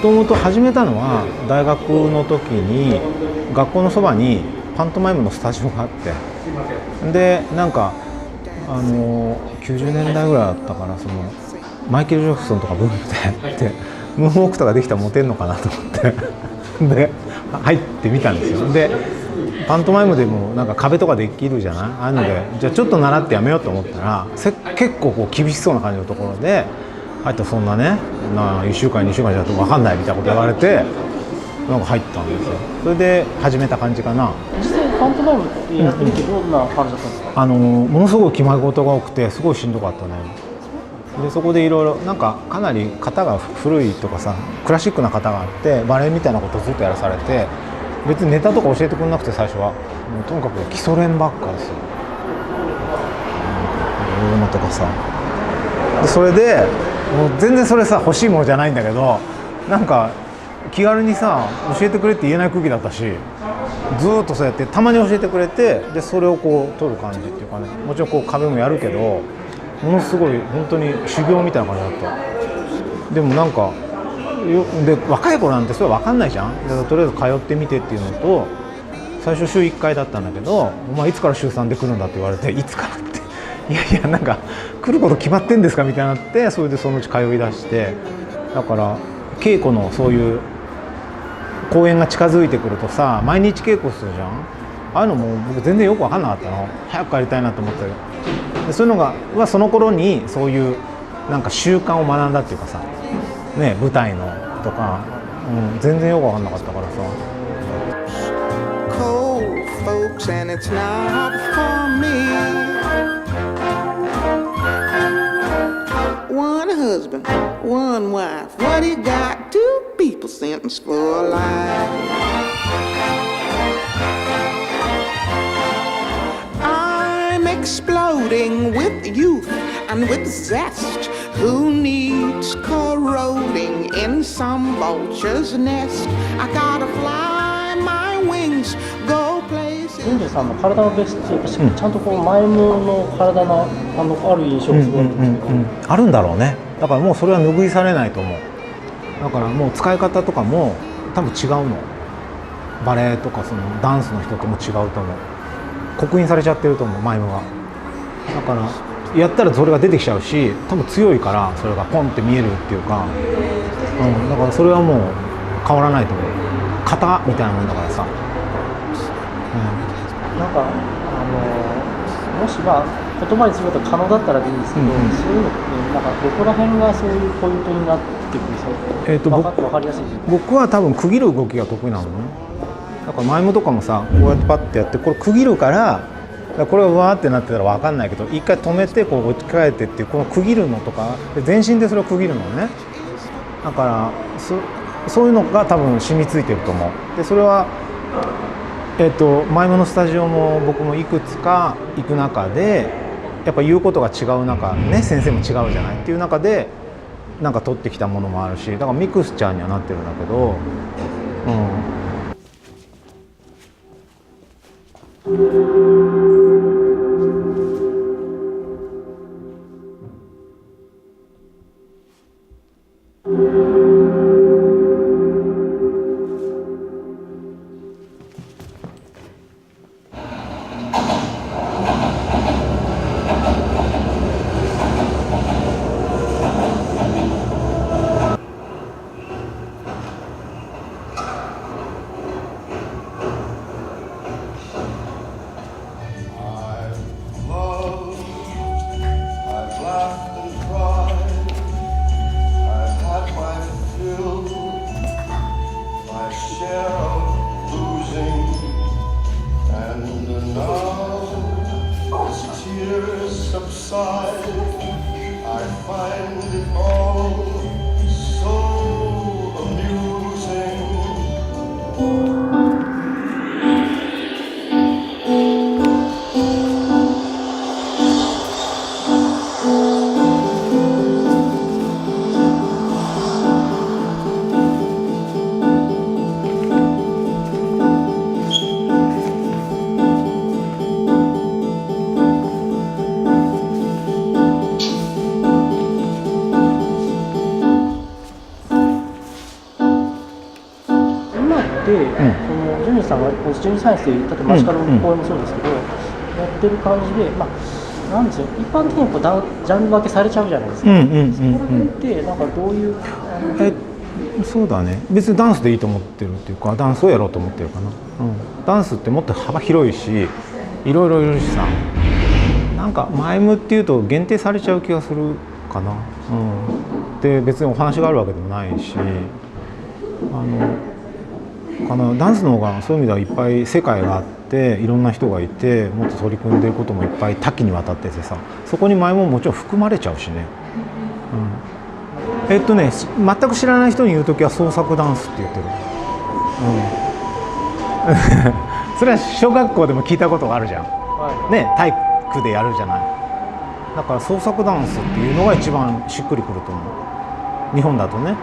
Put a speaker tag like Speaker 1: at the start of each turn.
Speaker 1: ともと始めたのは大学の時に学校のそばにパントマイムのスタジオがあって、でなんか90年代ぐらいだったから、そのマイケル・ジャクソンとかブームでムーンウォークとかできたらモテんのかなと思ってで入ってみたんですよ。でパントマイムでもなんか壁とかできるじゃない、ああいうので、じゃあちょっと習ってやめようと思ったら結構こう厳しそうな感じのところで入ったら、そんなね1週間2週間じゃ分かんないみたいなこと言われて、なんか入ったんですよ。それで始めた感じかな。
Speaker 2: 実際パントマイムってやってみてどんな感じだったんですか？
Speaker 1: ものすごい決まり事が多くてすごいしんどかったね。でそこでいろいろなんかかなり型が古いとかさ、クラシックな型があってバレエみたいなことをずっとやらされて、別にネタとか教えてくれなくて、最初はもうとにかく基礎練ばっかですよ。いうのとかさ、でそれでもう全然それさ欲しいものじゃないんだけど、なんか気軽にさ教えてくれって言えない空気だったし、ずっとそうやってたまに教えてくれて、でそれをこう取る感じっていうかね、もちろんこう壁もやるけど、ものすごい本当に修行みたいな感じだった。でもなんかで若い頃なんてそれは分かんないじゃん。だからとりあえず通ってみてっていうのと、最初週1回だったんだけど、お前いつから週3で来るんだって言われて、いつからって、いやいやなんか来ること決まってんですかみたいになって、それでそのうち通いだして、だから稽古のそういう公演が近づいてくるとさ、毎日稽古するじゃん。ああいうのも僕全然よく分かんなかったの。早く帰りたいなと思ったけど、でそういうのがその頃にそういうなんか習慣を学んだっていうかさ、ね、舞台のとか、全然よく分かんなかったからさ。Cold folks and it's not for me. One husband, one wife. What you got? Two people sentenced for life. I'm exploding with youth and with zest. Who needs corroding in some vulture's nest? I gotta fly my wings, go places.
Speaker 2: ジンジャーさんの体のベースってやっぱちゃんとこうマイムの体のある印象がすごいあるんですけど、
Speaker 1: あるんだろうね。だからもうそれは拭いされないと思う。だからもう使い方とかも多分違うの。バレエとかそのダンスの人とも違うと思う。刻印されちゃってると思う、マイムが。だからやったらそれが出てきちゃうし、多分強いからそれがポンって見えるっていうか、だからそれはもう変わらないと思う。型みたいなもんだからさ、
Speaker 2: なんかもし言葉にすることが可能だったらでいいんですけど、そういうのってなんかどこら辺がそういうポイントになってくるんですか？分かりやすい。
Speaker 1: 僕は多分区切る動きが得意なのね。だからマイムとかもさ、こうやってパッてやって、これ区切るから、これがわーってなってたら分かんないけど、一回止めてこう置き換えてっていう、この区切るのとかで全身でそれを区切るのね。だからそういうのが多分染みついてると思う。でそれはマイムのスタジオも僕もいくつか行く中で、やっぱ言うことが違う中ね、先生も違うじゃないっていう中でなんか取ってきたものもあるし、だからミクスチャーにはなってるんだけど、
Speaker 2: 今って、そのジュニさんがジュニサイエンスで例えばマジカルの公演もそうですけど、やってる感じで、なんですよ、一般的にジャンル分けされちゃうじゃないですか。そこら辺ってなんかどういう
Speaker 1: そうだね、別にダンスでいいと思ってるっていうか、ダンスをやろうと思ってるかな、ダンスってもっと幅広いし、いろいろいるしさ、なんかマイムっていうと限定されちゃう気がするかな、で別にお話があるわけでもないし、ダンスの方がそういう意味ではいっぱい世界があって、いろんな人がいて、もっと取り組んでることもいっぱい多岐にわたっててさ、そこにマイムももちろん含まれちゃうしね。全く知らない人に言うときは創作ダンスって言ってる、それは小学校でも聞いたことがあるじゃん、ね、体育でやるじゃない。だから創作ダンスっていうのが一番しっくりくると思う、日本だとね。